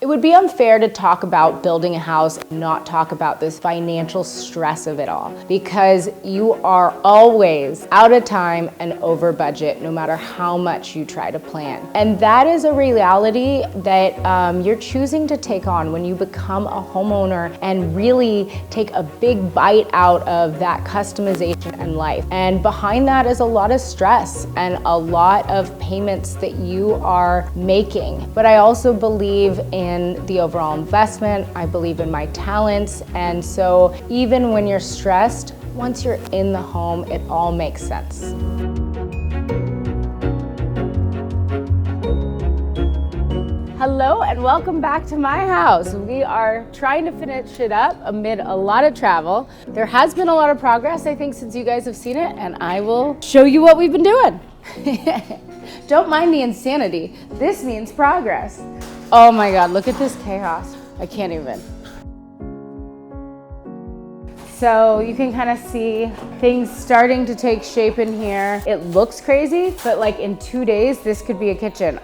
It would be unfair to talk about building a house and not talk about this financial stress of it all, because you are always out of time and over budget no matter how much you try to plan. And that is a reality that you're choosing to take on when you become a homeowner and really take a big bite out of that customization and life. And behind that is a lot of stress and a lot of payments that you are making. But I also believe in the overall investment. I believe in my talents. And so even when you're stressed, once you're in the home, it all makes sense. Hello and welcome back to my house. We are trying to finish it up amid a lot of travel. There has been a lot of progress, I think, since you guys have seen it, and I will show you what we've been doing. Don't mind the insanity. This means progress. Oh my God, look at this chaos. I can't even. So you can kind of see things starting to take shape in here. It looks crazy, but like in 2 days, this could be a kitchen.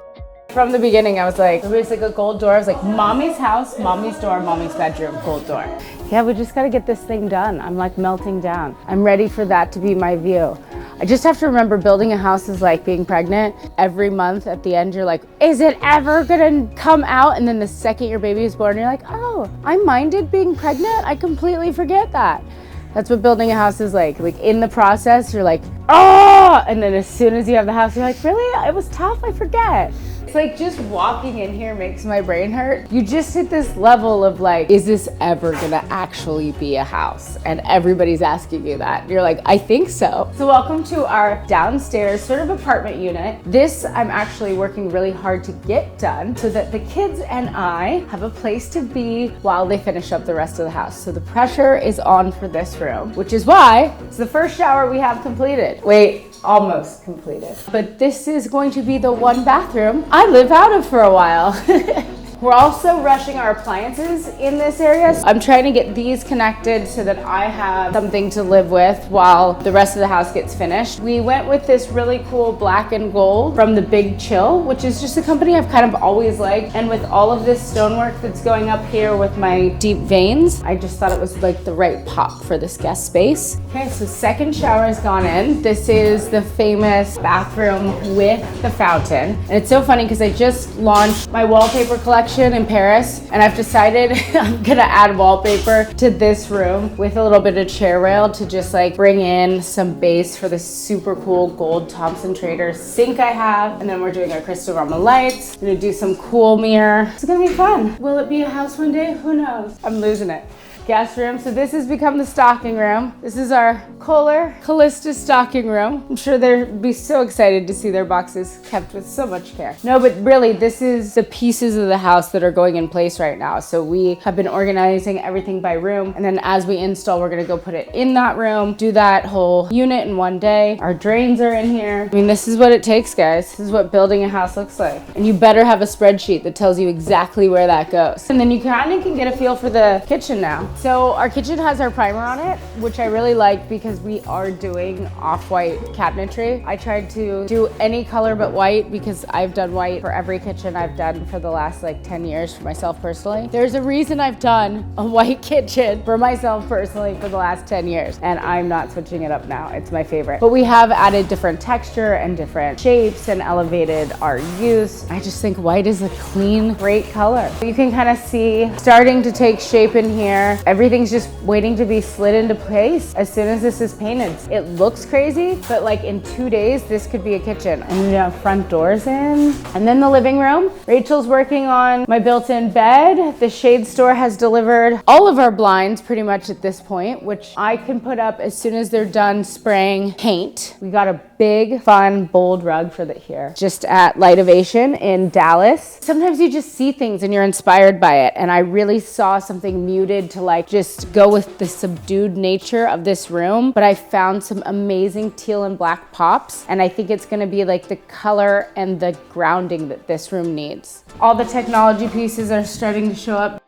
From the beginning, I was like, everybody's like a gold door. I was like, mommy's house, mommy's door, mommy's bedroom, gold door. Yeah, we just gotta get this thing done. I'm like melting down. I'm ready for that to be my view. I just have to remember building a house is like being pregnant. Every month at the end, you're like, is it ever gonna come out? And then the second your baby is born, you're like, oh, I minded being pregnant? I completely forget that. That's what building a house is like. Like in the process, you're like, oh! And then as soon as you have the house, you're like, really? It was tough, I forget. It's like just walking in here makes my brain hurt. You just hit this level of like, is this ever gonna actually be a house? And everybody's asking you that. You're like, I think so. So welcome to our downstairs sort of apartment unit. This I'm actually working really hard to get done so that the kids and I have a place to be while they finish up the rest of the house. So the pressure is on for this room, which is why it's the first shower we have completed. Wait. Almost completed. But this is going to be the one bathroom I live out of for a while. We're also rushing our appliances in this area. I'm trying to get these connected so that I have something to live with while the rest of the house gets finished. We went with this really cool black and gold from the Big Chill, which is just a company I've kind of always liked. And with all of this stonework that's going up here with my deep veins, I just thought it was like the right pop for this guest space. Okay, so second shower has gone in. This is the famous bathroom with the fountain. And it's so funny because I just launched my wallpaper collection in Paris, and I've decided I'm gonna add wallpaper to this room with a little bit of chair rail to just like bring in some base for this super cool gold Thompson Trader sink I have. And then we're doing our crystal Rama lights. I'm gonna do some cool mirror. It's gonna be fun. Will it be a house one day? Who knows? I'm losing it. Guest room. So this has become the stocking room. This is our Kohler Callista stocking room. I'm sure they'll be so excited to see their boxes kept with so much care. No, but really, this is the pieces of the house that are going in place right now. So we have been organizing everything by room. And then as we install, we're gonna go put it in that room, do that whole unit in one day. Our drains are in here. I mean, this is what it takes, guys. This is what building a house looks like. And you better have a spreadsheet that tells you exactly where that goes. And then you kind of can get a feel for the kitchen now. So our kitchen has our primer on it, which I really like because we are doing off-white cabinetry. I tried to do any color but white because I've done white for every kitchen I've done for the last like 10 years for myself personally. There's a reason I've done a white kitchen for myself personally for the last 10 years, and I'm not switching it up now. It's my favorite. But we have added different texture and different shapes and elevated our use. I just think white is a clean, great color. You can kind of see starting to take shape in here. Everything's just waiting to be slid into place as soon as this is painted. It looks crazy, but like in 2 days, this could be a kitchen. And we have front doors in. And then the living room. Rachel's working on my built-in bed. The shade store has delivered all of our blinds pretty much at this point, which I can put up as soon as they're done spraying paint. We got a big, fun, bold rug for here, just at Light Ovation in Dallas. Sometimes you just see things and you're inspired by it. And I really saw something muted to like just go with the subdued nature of this room. But I found some amazing teal and black pops. And I think it's gonna be like the color and the grounding that this room needs. All the technology pieces are starting to show up.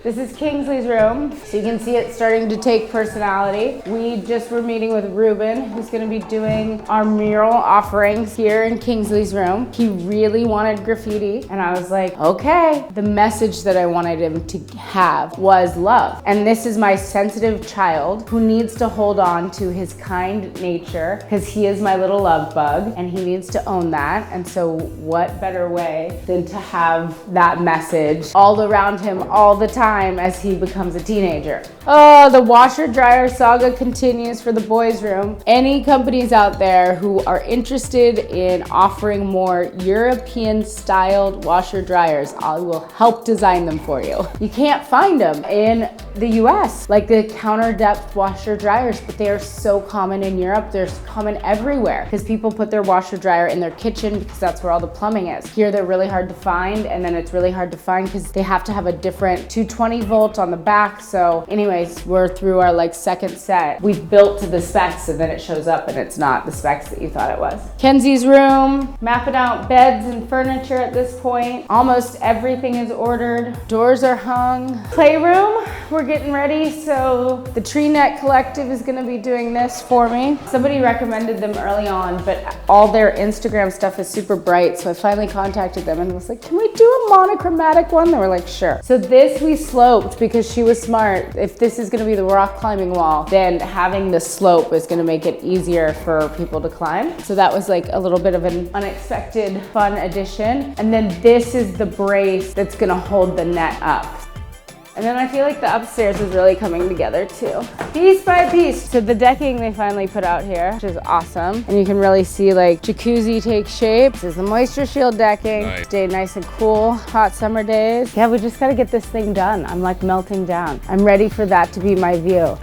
This is Kingsley's room, so you can see it starting to take personality. We just were meeting with Ruben, who's gonna be doing our mural offerings here in Kingsley's room. He really wanted graffiti, and I was like, okay. The message that I wanted him to have was love. And this is my sensitive child who needs to hold on to his kind nature, because he is my little love bug, and he needs to own that. And so what better way than to have that message all around him all the time as he becomes a teenager. Oh, the washer dryer saga continues for the boys' room. Any companies out there who are interested in offering more European styled washer dryers, I will help design them for you. You can't find them in the US, like the counter depth washer dryers, but they are so common in Europe. They're common everywhere because people put their washer dryer in their kitchen because that's where all the plumbing is. Here they're really hard to find, and then it's really hard to find because they have to have a different 220 volt on the back. So anyways, we're through our like second set. We've built to the specs, and then it shows up and it's not the specs that you thought it was. Kenzie's room, mapping out beds and furniture at this point. Almost everything is ordered. Doors are hung. Playroom, we're getting ready. So the Tree Net Collective is gonna be doing this for me. Somebody recommended them early on, but all their Instagram stuff is super bright. So I finally contacted them and was like, can we do a monochromatic one? They were like, sure. So this we sloped because she was smart. If this is gonna be the rock climbing wall, then having the slope is gonna make it easier for people to climb. So that was like a little bit of an unexpected fun addition. And then this is the brace that's gonna hold the net up. And then I feel like the upstairs is really coming together too. Piece by piece. So the decking they finally put out here, which is awesome. And you can really see like jacuzzi take shape. This is the moisture shield decking. Nice. Stay nice and cool, hot summer days. Yeah, we just gotta get this thing done. I'm like melting down. I'm ready for that to be my view.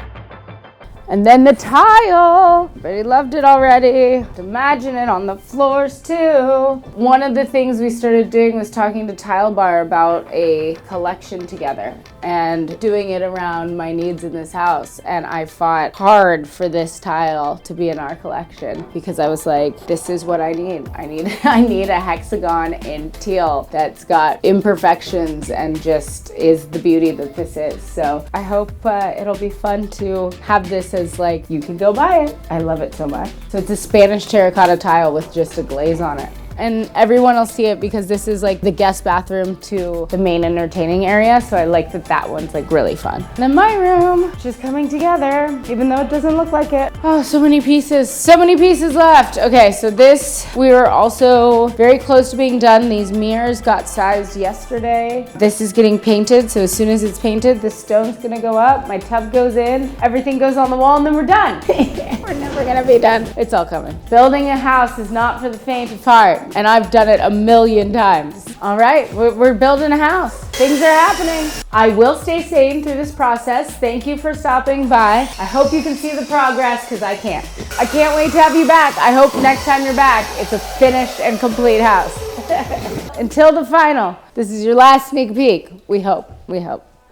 And then the tile, everybody loved it already. Imagine it on the floors too. One of the things we started doing was talking to Tile Bar about a collection together and doing it around my needs in this house. And I fought hard for this tile to be in our collection because I was like, this is what I need. I need a hexagon in teal that's got imperfections and just is the beauty that this is. So I hope it'll be fun to have this as like, you can go buy it. I love it so much. So it's a Spanish terracotta tile with just a glaze on it. And everyone will see it because this is like the guest bathroom to the main entertaining area. So I like that one's like really fun. And then my room, just coming together, even though it doesn't look like it. Oh, so many pieces left. Okay, so this, we were also very close to being done. These mirrors got sized yesterday. This is getting painted. So as soon as it's painted, the stone's gonna go up, my tub goes in, everything goes on the wall, and then we're done. We're never gonna be done. It's all coming. Building a house is not for the faint of heart. And I've done it a million times. All right, we're building a house. Things are happening. I will stay sane through this process. Thank you for stopping by. I hope you can see the progress because I can't. I can't wait to have you back. I hope next time you're back, it's a finished and complete house. Until the final, this is your last sneak peek. We hope.